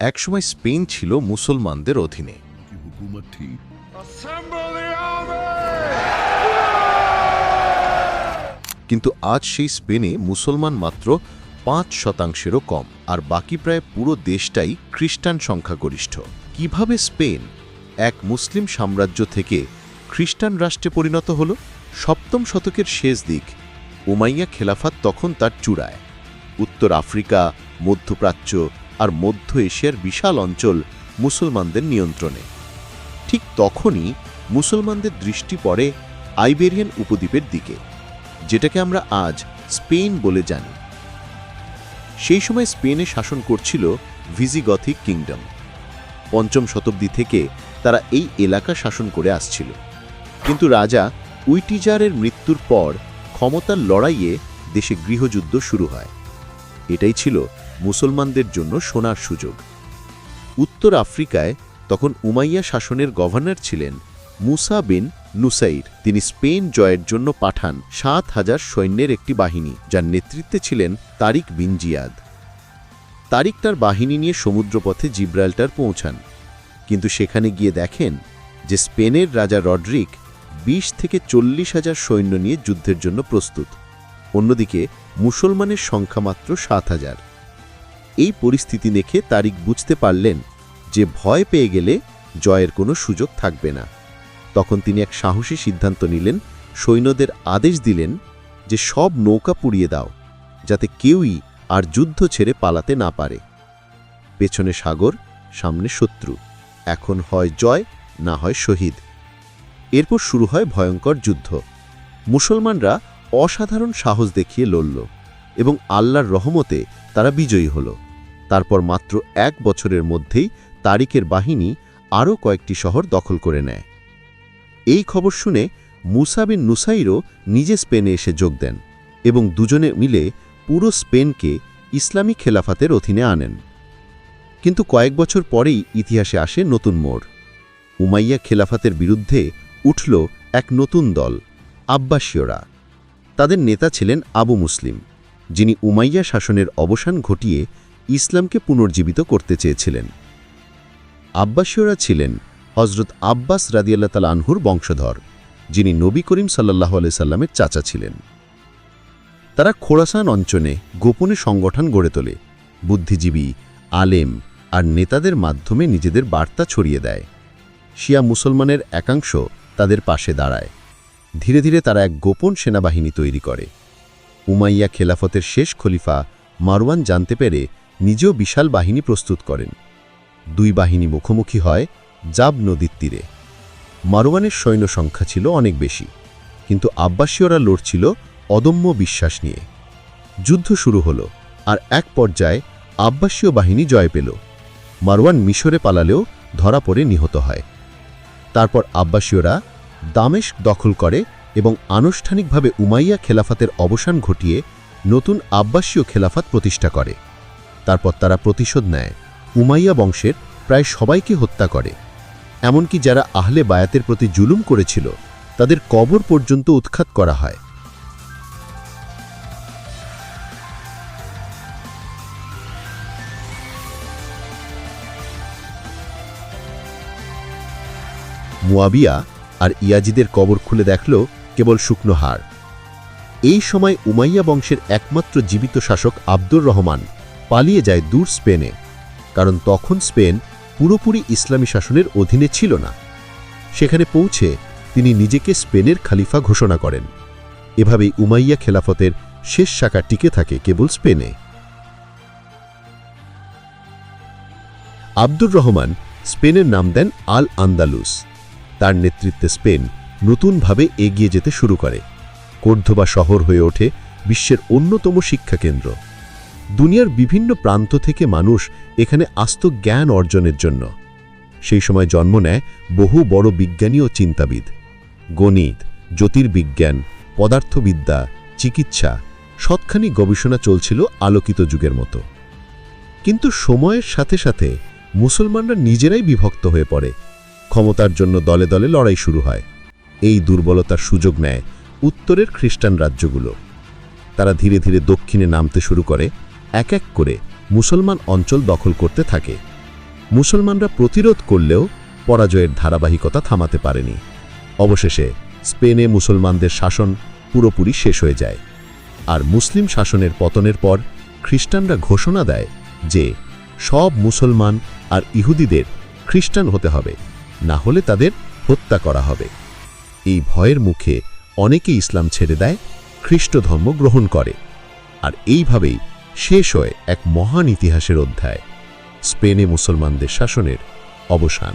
একসময় স্পেন ছিল মুসলমানদের অধীনে, কিন্তু আজ সেই স্পেনে মুসলমান মাত্র ৫%-এরও কম, আর বাকি প্রায় পুরো দেশটাই খ্রিস্টান সংখ্যাগরিষ্ঠ। কিভাবে স্পেন এক মুসলিম সাম্রাজ্য থেকে খ্রিস্টান রাষ্ট্রে পরিণত হল? ৭ম শতকের শেষ দিক, উমাইয়া খেলাফত তখন তার চূড়ায়। উত্তর আফ্রিকা, মধ্যপ্রাচ্য আর মধ্য এশিয়ার বিশাল অঞ্চল মুসলমানদের নিয়ন্ত্রণে। ঠিক তখনই মুসলমানদের দৃষ্টি পড়ে আইবেরিয়ান উপদ্বীপের দিকে, যেটাকে আমরা আজ স্পেন বলে জানি। সেই সময় স্পেনে শাসন করছিল ভিজিগথিক কিংডম। ৫ম শতাব্দী থেকে তারা এই এলাকা শাসন করে আসছিল, কিন্তু রাজা উইটিজারের মৃত্যুর পর ক্ষমতার লড়াইয়ে দেশে গৃহযুদ্ধ শুরু হয়। এটাই ছিল মুসলমানদের জন্য সোনার সুযোগ। উত্তর আফ্রিকায় তখন উমাইয়া শাসনের গভর্নর ছিলেন মুসা বিন নুসাইর। তিনি স্পেন জয়ের জন্য পাঠান ৭,০০০ সৈন্যের একটি বাহিনী, যার নেতৃত্বে ছিলেন তারিক বিন জিয়াদ। তারিক তার বাহিনী নিয়ে সমুদ্রপথে জিব্রাল্টার পৌঁছান, কিন্তু সেখানে গিয়ে দেখেন যে স্পেনের রাজা রডরিক ২০ থেকে ৪০,০০০ সৈন্য নিয়ে যুদ্ধের জন্য প্রস্তুত। অন্যদিকে মুসলমানের সংখ্যা মাত্র ৭,০০০। এই পরিস্থিতি দেখে তারিক বুঝতে পারলেন যে ভয় পেয়ে গেলে জয়ের কোনো সুযোগ থাকবে না। তখন তিনি এক সাহসী সিদ্ধান্ত নিলেন। সৈন্যদের আদেশ দিলেন যে সব নৌকা পুড়িয়ে দাও, যাতে কেউই আর যুদ্ধ ছেড়ে পালাতে না পারে। পেছনে সাগর, সামনে শত্রু, এখন হয় জয় না হয় শহীদ। এরপর শুরু হয় ভয়ঙ্কর যুদ্ধ। মুসলমানরা অসাধারণ সাহস দেখিয়ে লড়ল এবং আল্লাহর রহমতে তারা বিজয়ী হল। তারপর মাত্র ১ বছরের মধ্যেই তারিকের বাহিনী আরও কয়েকটি শহর দখল করে নেয়। এই খবর শুনে মুসা বিন নুসাইরও নিজে স্পেনে এসে যোগ দেন এবং দুজনে মিলে পুরো স্পেনকে ইসলামী খেলাফতের অধীনে আনেন। কিন্তু কয়েক বছর পরেই ইতিহাসে আসে নতুন মোড়। উমাইয়া খেলাফতের বিরুদ্ধে উঠল এক নতুন দল, আব্বাসীয়রা। তাদের নেতা ছিলেন আবু মুসলিম, যিনি উমাইয়া শাসনের অবসান ঘটিয়ে ইসলামকে পুনর্জীবিত করতে চেয়েছিলেন। আব্বাসীয়রা ছিলেন হজরত আব্বাস রাদিয়াল্লাহু তাআলা আনহুর বংশধর, যিনি নবী করিম সাল্লাল্লাহু আলাইহি সাল্লামের চাচা ছিলেন। তারা খোরাসান অঞ্চলে গোপনে সংগঠন গড়ে তোলে, বুদ্ধিজীবী, আলেম আর নেতাদের মাধ্যমে নিজেদের বার্তা ছড়িয়ে দেয়। শিয়া মুসলমানের একাংশ তাদের পাশে দাঁড়ায়। ধীরে ধীরে তারা এক গোপন সেনাবাহিনী তৈরি করে। উমাইয়া খেলাফতের শেষ খলিফা মারওয়ান জানতে পেরে নিজেও বিশাল বাহিনী প্রস্তুত করেন। ২ বাহিনী মুখোমুখি হয় জাব নদীর তীরে। মারওয়ানের সৈন্য সংখ্যা ছিল অনেক বেশি, কিন্তু আব্বাসীয়রা লড়ছিল অদম্য বিশ্বাস নিয়ে। যুদ্ধ শুরু হলো, আর এক পর্যায়ে আব্বাসীয় বাহিনী জয় পেল। মারওয়ান মিশরে পালালেও ধরা পড়ে নিহত হয়। তারপর আব্বাসীয়রা দামেস্ক দখল করে এবং আনুষ্ঠানিকভাবে উমাইয়া খেলাফতের অবসান ঘটিয়ে নতুন আব্বাসীয় খেলাফত প্রতিষ্ঠা করে। তারপর তারা প্রতিশোধ নেয়, উমাইয়া বংশের প্রায় সবাইকে হত্যা করে। এমনকি যারা আহলে বায়াতের প্রতি জুলুম করেছিল তাদের কবর পর্যন্ত উৎখাত করা হয়। মুয়াবিয়া আর ইয়াজিদের কবর খুলে দেখল কেবল শুকনো হাড়। এই সময় উমাইয়া বংশের একমাত্র জীবিত শাসক আব্দুর রহমান পালিয়ে যায় দূর স্পেনে, কারণ তখন স্পেন পুরোপুরি ইসলামী শাসনের অধীনে ছিল না। সেখানে পৌঁছে তিনি নিজেকে স্পেনের খলিফা ঘোষণা করেন। এভাবেই উমাইয়া খেলাফতের শেষ শাখা টিকে থাকে কেবল স্পেনে। আব্দুর রহমান স্পেনের নাম দেন আল আন্দালুস। তার নেতৃত্বে স্পেন নতুনভাবে এগিয়ে যেতে শুরু করে। কর্দোবা শহর হয়ে ওঠে বিশ্বের অন্যতম শিক্ষাকেন্দ্র। দুনিয়ার বিভিন্ন প্রান্ত থেকে মানুষ এখানে আস্ত জ্ঞান অর্জনের জন্য। সেই সময় জন্ম নেয় বহু বড় বিজ্ঞানী ও চিন্তাবিদ। গণিত, জ্যোতির্বিজ্ঞান, পদার্থবিদ্যা, চিকিৎসা সবখানি গবেষণা চলছিল আলোকিত যুগের মতো। কিন্তু সময়ের সাথে সাথে মুসলমানরা নিজেরাই বিভক্ত হয়ে পড়ে। ক্ষমতার জন্য দলে দলে লড়াই শুরু হয়। এই দুর্বলতার সুযোগ নেয় উত্তরের খ্রিস্টান রাজ্যগুলো। তারা ধীরে ধীরে দক্ষিণে নামতে শুরু করে, এক এক করে মুসলমান অঞ্চল দখল করতে থাকে। মুসলমানরা প্রতিরোধ করলেও পরাজয়ের ধারাবাহিকতা থামাতে পারেনি। অবশেষে স্পেনে মুসলমানদের শাসন পুরোপুরি শেষ হয়ে যায়, আর মুসলিম শাসনের পতনের পর খ্রিস্টানরা ঘোষণা দেয় যে সব মুসলমান আর ইহুদিদের খ্রিস্টান হতে হবে, না হলে তাদের হত্যা করা হবে। এই ভয়ের মুখে অনেকে ইসলাম ছেড়ে দেয়, খ্রিস্ট ধর্ম গ্রহণ করে, আর এইভাবেই শেষ হয় এক মহান ইতিহাসের অধ্যায়, স্পেনে মুসলমানদের শাসনের অবসান।